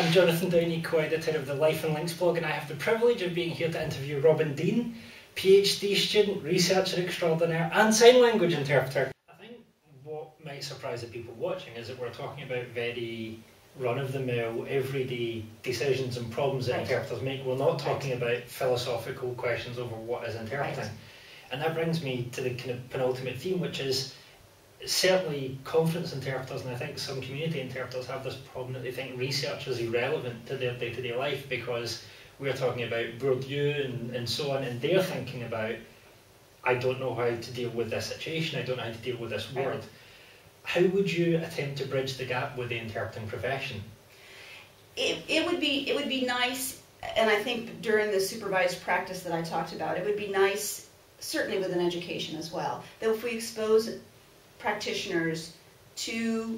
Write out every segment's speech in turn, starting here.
I'm Jonathan Downey, co-editor of the Life and Links blog, and I have the privilege of being here to interview Robyn IV, PhD student, researcher extraordinaire and sign language interpreter. I think what might surprise the people watching is that we're talking about very run-of-the-mill, everyday decisions and problems that interpreters make. We're not talking about philosophical questions over what is interpreting. And that brings me to the kind of penultimate theme, which is certainly conference interpreters, and I think some community interpreters have this problem that they think research is irrelevant to their day-to-day life because we're talking about Bourdieu and so on, and they're thinking about, I don't know how to deal with this situation, I don't know how to deal with this word. How would you attempt to bridge the gap with the interpreting profession? It would be nice, and I think during the supervised practice that I talked about, it would be nice, certainly within education as well, that if we expose practitioners to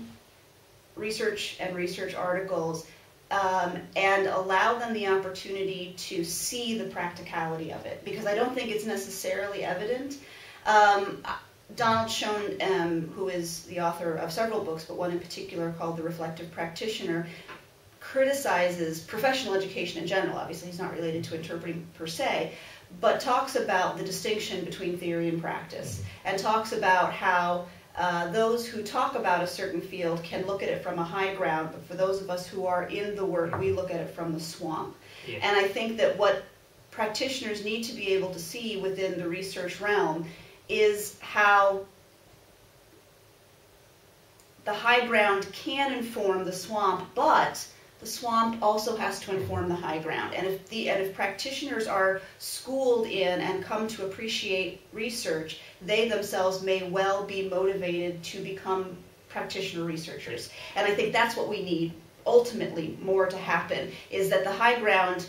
research and research articles and allow them the opportunity to see the practicality of it, because I don't think it's necessarily evident. Donald Schoen, who is the author of several books, but one in particular called The Reflective Practitioner, criticizes professional education in general. Obviously, he's not related to interpreting per se, but talks about the distinction between theory and practice, and talks about how those who talk about a certain field can look at it from a high ground, but for those of us who are in the work, we look at it from the swamp. Yeah. And I think that what practitioners need to be able to see within the research realm is how the high ground can inform the swamp, but the swamp also has to inform the high ground. And if practitioners are schooled in and come to appreciate research, they themselves may well be motivated to become practitioner researchers. And I think that's what we need ultimately more to happen, is that the high ground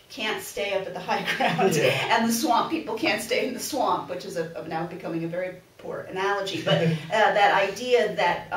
can't stay up at the high ground, and the swamp people can't stay in the swamp, which is now becoming a very poor analogy, but that idea that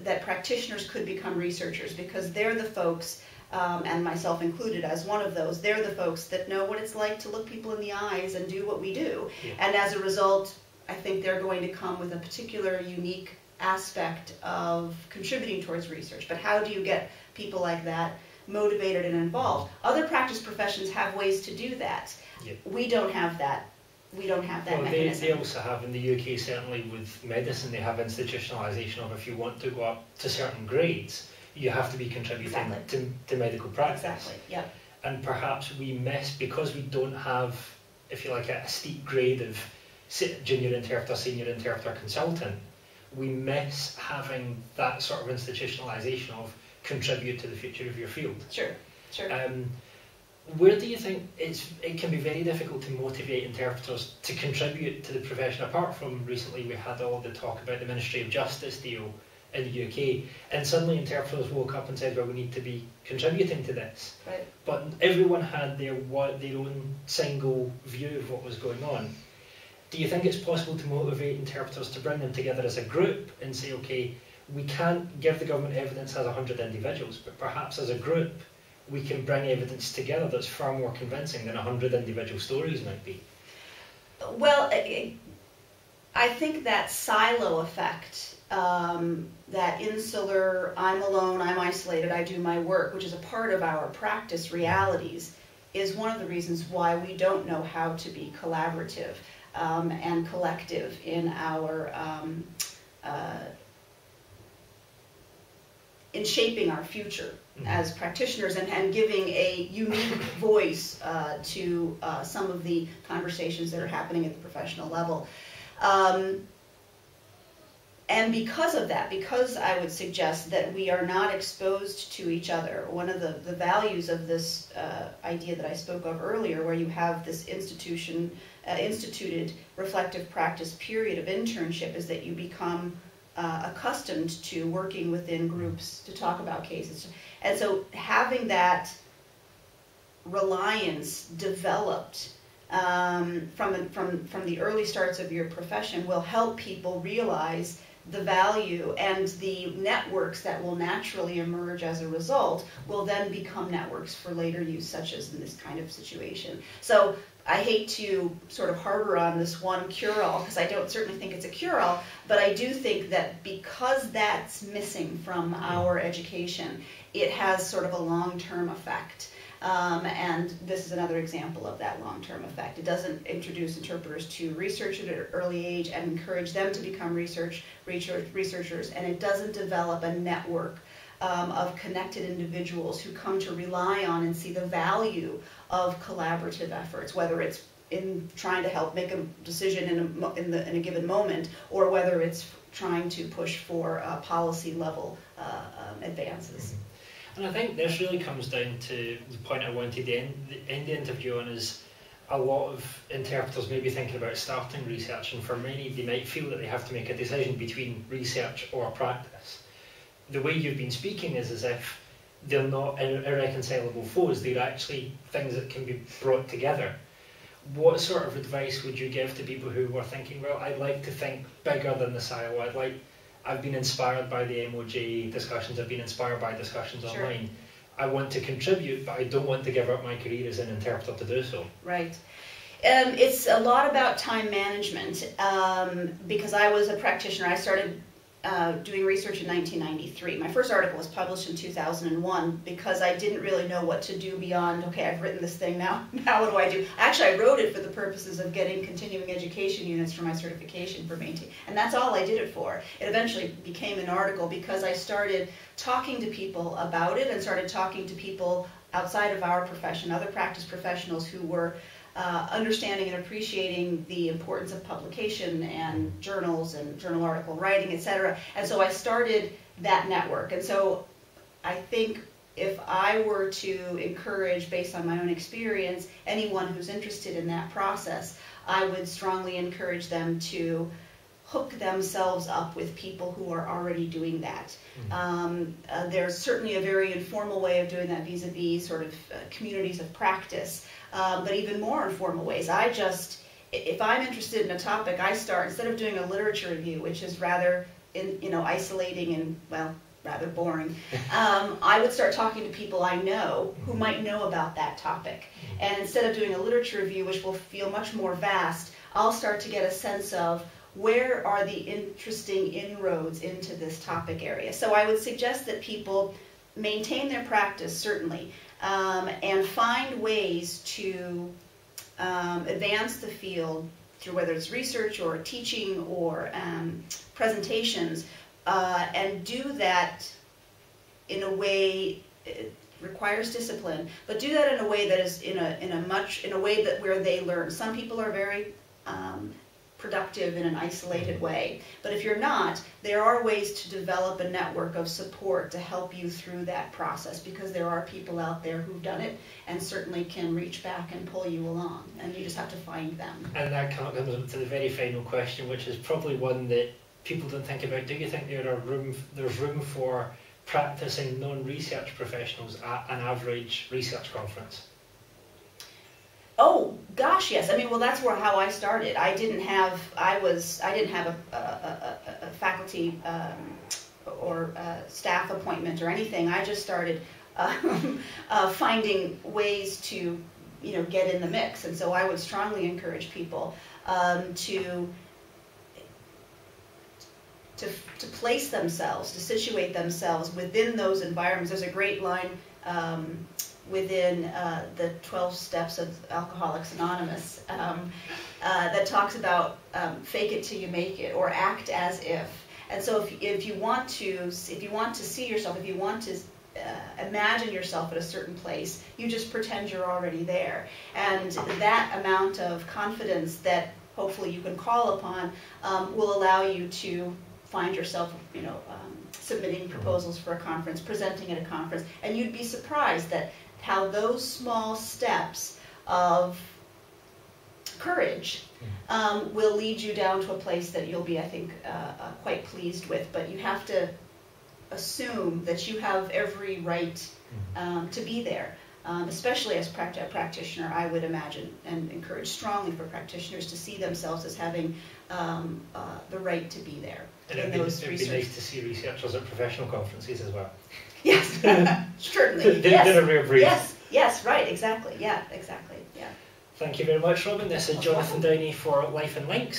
that practitioners could become researchers, because they're the folks, and myself included as one of those, they're the folks that know what it's like to look people in the eyes and do what we do. Yeah. And as a result, I think they're going to come with a particular unique aspect of contributing towards research. But how do you get people like that motivated and involved? Other practice professions have ways to do that. Yeah. We don't have that. We don't have that mechanism. They also have, in the UK, certainly with medicine, they have institutionalisation of, if you want to go up to certain grades, you have to be contributing to medical practice. Exactly, yeah. And perhaps we miss, because we don't have, if you like, a steep grade of junior interpreter, senior interpreter, consultant, we miss having that sort of institutionalisation of contribute to the future of your field. Sure, sure. Where do you think it can be very difficult to motivate interpreters to contribute to the profession? Apart from recently we had all the talk about the Ministry of Justice deal in the UK, and suddenly interpreters woke up and said, well, we need to be contributing to this. Right. But everyone had their own single view of what was going on. Do you think it's possible to motivate interpreters to bring them together as a group and say, okay, we can't give the government evidence as 100 individuals, but perhaps as a group we can bring evidence together that's far more convincing than 100 individual stories might be? Well, I think that silo effect, that insular, I'm alone, I'm isolated, I do my work, which is a part of our practice realities, is one of the reasons why we don't know how to be collaborative and collective in our in shaping our future as practitioners and giving a unique voice to some of the conversations that are happening at the professional level. And because of that, because I would suggest that we are not exposed to each other, one of the values of this idea that I spoke of earlier, where you have this instituted reflective practice period of internship, is that you become accustomed to working within groups to talk about cases. And so having that reliance developed from the early starts of your profession will help people realize the value and the networks that will naturally emerge as a result will then become networks for later use, such as in this kind of situation. So I hate to sort of harbor on this one cure-all, because I don't certainly think it's a cure-all, but I do think that because that's missing from our education, it has sort of a long-term effect. And this is another example of that long-term effect. It doesn't introduce interpreters to research at an early age and encourage them to become researchers, and it doesn't develop a network of connected individuals who come to rely on and see the value of collaborative efforts, whether it's in trying to help make a decision in a given moment, or whether it's trying to push for policy level advances. And I think this really comes down to the point I wanted to end the interview on, is a lot of interpreters may be thinking about starting research, and for many they might feel that they have to make a decision between research or practice. The way you've been speaking is as if they're not irreconcilable foes, they're actually things that can be brought together. What sort of advice would you give to people who were thinking, well, I'd like to think bigger than the silo, I've been inspired by the MOJ discussions, I've been inspired by discussions online, I want to contribute, but I don't want to give up my career as an interpreter to do so? Right. It's a lot about time management, because I was a practitioner. I started doing research in 1993. My first article was published in 2001 because I didn't really know what to do beyond, okay, I've written this thing, now what do I do? Actually, I wrote it for the purposes of getting continuing education units for my certification for maintain, and that's all I did it for. It eventually became an article because I started talking to people about it and started talking to people outside of our profession, other practice professionals who were understanding and appreciating the importance of publication and journals and journal article writing, etc. And so I started that network. And so I think if I were to encourage, based on my own experience, anyone who's interested in that process, I would strongly encourage them to hook themselves up with people who are already doing that. There's certainly a very informal way of doing that vis-a-vis sort of communities of practice. But even more informal ways. If I'm interested in a topic, I start, instead of doing a literature review, which is rather, isolating and, well, rather boring, I would start talking to people I know who might know about that topic. And instead of doing a literature review, which will feel much more vast, I'll start to get a sense of where are the interesting inroads into this topic area. So I would suggest that people maintain their practice, certainly, and find ways to advance the field through whether it's research or teaching or presentations, and do that in a way, it requires discipline, but do that in a way that is in a way that where they learn. Some people are very productive in an isolated way, but if you're not, there are ways to develop a network of support to help you through that process, because there are people out there who've done it and certainly can reach back and pull you along, and you just have to find them. And that comes to the very final question, which is probably one that people don't think about. Do you think there's room for practicing non-research professionals at an average research conference? Oh gosh, yes. I mean, well, that's how I started. I didn't have a faculty or staff appointment or anything. I just started finding ways to, get in the mix. And so I would strongly encourage people to place themselves, to situate themselves within those environments. There's a great line within the 12 steps of Alcoholics Anonymous that talks about fake it till you make it, or act as if. And so if you want to see yourself, if you want to imagine yourself at a certain place, you just pretend you're already there. And that amount of confidence that hopefully you can call upon will allow you to find yourself, submitting proposals for a conference, presenting at a conference, and you'd be surprised that how those small steps of courage will lead you down to a place that you'll be, I think, quite pleased with. But you have to assume that you have every right to be there. especially as a practitioner, I would imagine and encourage strongly for practitioners to see themselves as having the right to be there. And it'd be nice to see researchers at professional conferences as well. Yes, certainly. They're a rare breed. Yes, right, exactly. Yeah, exactly. Yeah. Thank you very much, Robyn. This is Jonathan Downey for Life in Links.